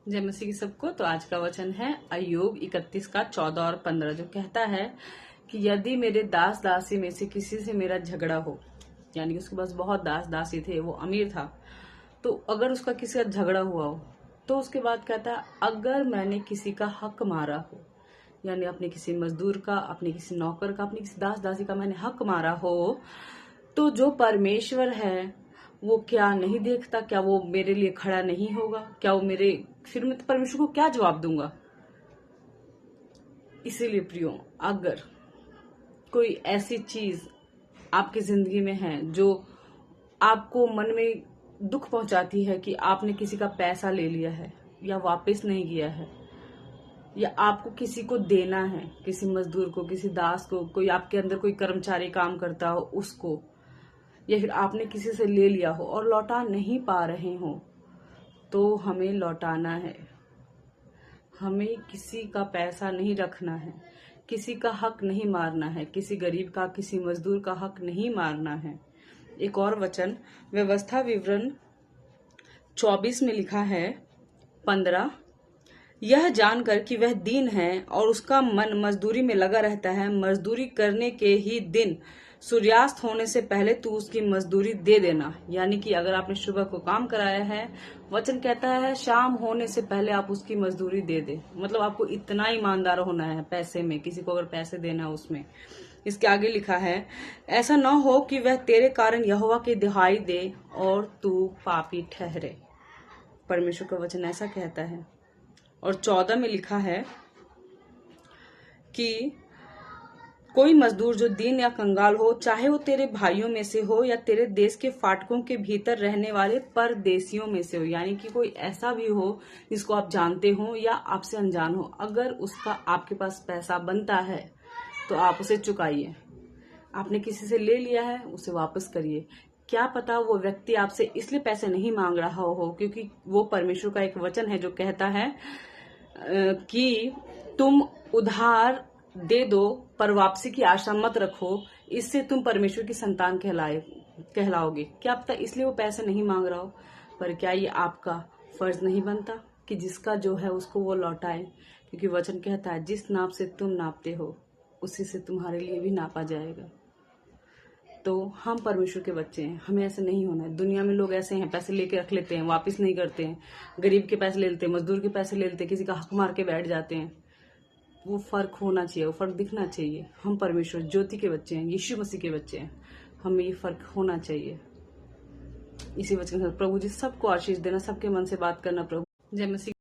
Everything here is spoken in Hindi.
जय मसीह की सबको। तो आज का वचन है अय्यूब 31 का 14 और 15, जो कहता है कि यदि मेरे दास दासी में से किसी से मेरा झगड़ा हो, यानी उसके पास बहुत दास दासी थे, वो अमीर था, तो अगर उसका किसी का झगड़ा हुआ हो, तो उसके बाद कहता है अगर मैंने किसी का हक मारा हो, यानी अपने किसी मजदूर का, अपने किसी नौकर का, अपने किसी दास दासी का मैंने हक मारा हो, तो जो परमेश्वर है वो क्या नहीं देखता? क्या वो मेरे लिए खड़ा नहीं होगा? क्या वो मेरे, फिर मैं परमेश्वर को क्या जवाब दूंगा? इसीलिए प्रियो, अगर कोई ऐसी चीज आपकी जिंदगी में है जो आपको मन में दुख पहुंचाती है कि आपने किसी का पैसा ले लिया है या वापस नहीं किया है, या आपको किसी को देना है, किसी मजदूर को, किसी दास को, कोई आपके अंदर कोई कर्मचारी काम करता हो उसको, या फिर आपने किसी से ले लिया हो और लौटा नहीं पा रहे हो, तो हमें लौटाना है। हमें किसी का पैसा नहीं रखना है, किसी का हक नहीं मारना है, किसी गरीब का, किसी मजदूर का हक नहीं मारना है। एक और वचन व्यवस्था विवरण 24 में लिखा है 15, यह जानकर कि वह दीन है और उसका मन मजदूरी में लगा रहता है, मजदूरी करने के ही दिन सूर्यास्त होने से पहले तू उसकी मजदूरी दे देना। यानी कि अगर आपने सुबह को काम कराया है, वचन कहता है शाम होने से पहले आप उसकी मजदूरी दे दे। मतलब आपको इतना ईमानदार होना है पैसे में, किसी को अगर पैसे देना है उसमें। इसके आगे लिखा है ऐसा न हो कि वह तेरे कारण यहोवा की दुहाई दे और तू पापी ठहरे। परमेश्वर का वचन ऐसा कहता है। और 14 में लिखा है कि कोई मजदूर जो दीन या कंगाल हो, चाहे वो तेरे भाइयों में से हो या तेरे देश के फाटकों के भीतर रहने वाले परदेशियों में से हो, यानी कि कोई ऐसा भी हो जिसको आप जानते हो या आपसे अनजान हो, अगर उसका आपके पास पैसा बनता है तो आप उसे चुकाइए। आपने किसी से ले लिया है, उसे वापस करिए। क्या पता वो व्यक्ति आपसे इसलिए पैसे नहीं मांग रहा हो क्योंकि वो परमेश्वर का एक वचन है जो कहता है कि तुम उधार दे दो पर वापसी की आशा मत रखो, इससे तुम परमेश्वर की संतान कहलाओगे। क्या पता इसलिए वो पैसे नहीं मांग रहा हो, पर क्या ये आपका फर्ज नहीं बनता कि जिसका जो है उसको वो लौटाए? क्योंकि वचन कहता है जिस नाप से तुम नापते हो उसी से तुम्हारे लिए भी नापा जाएगा। तो हम परमेश्वर के बच्चे हैं, हमें ऐसे नहीं होना है। दुनिया में लोग ऐसे हैं, पैसे लेके रख लेते हैं, वापस नहीं करते हैं, गरीब के पैसे ले लेते हैं, मजदूर के पैसे ले लेते हैं, किसी का हक मार के बैठ जाते हैं। वो फर्क होना चाहिए, वो फर्क दिखना चाहिए। हम परमेश्वर ज्योति के बच्चे हैं, यीशु मसीह के बच्चे हैं, हमें ये फर्क होना चाहिए। इसी वचन से प्रभु जी सबको आशीष देना, सबके मन से बात करना। प्रभु जय मसीह।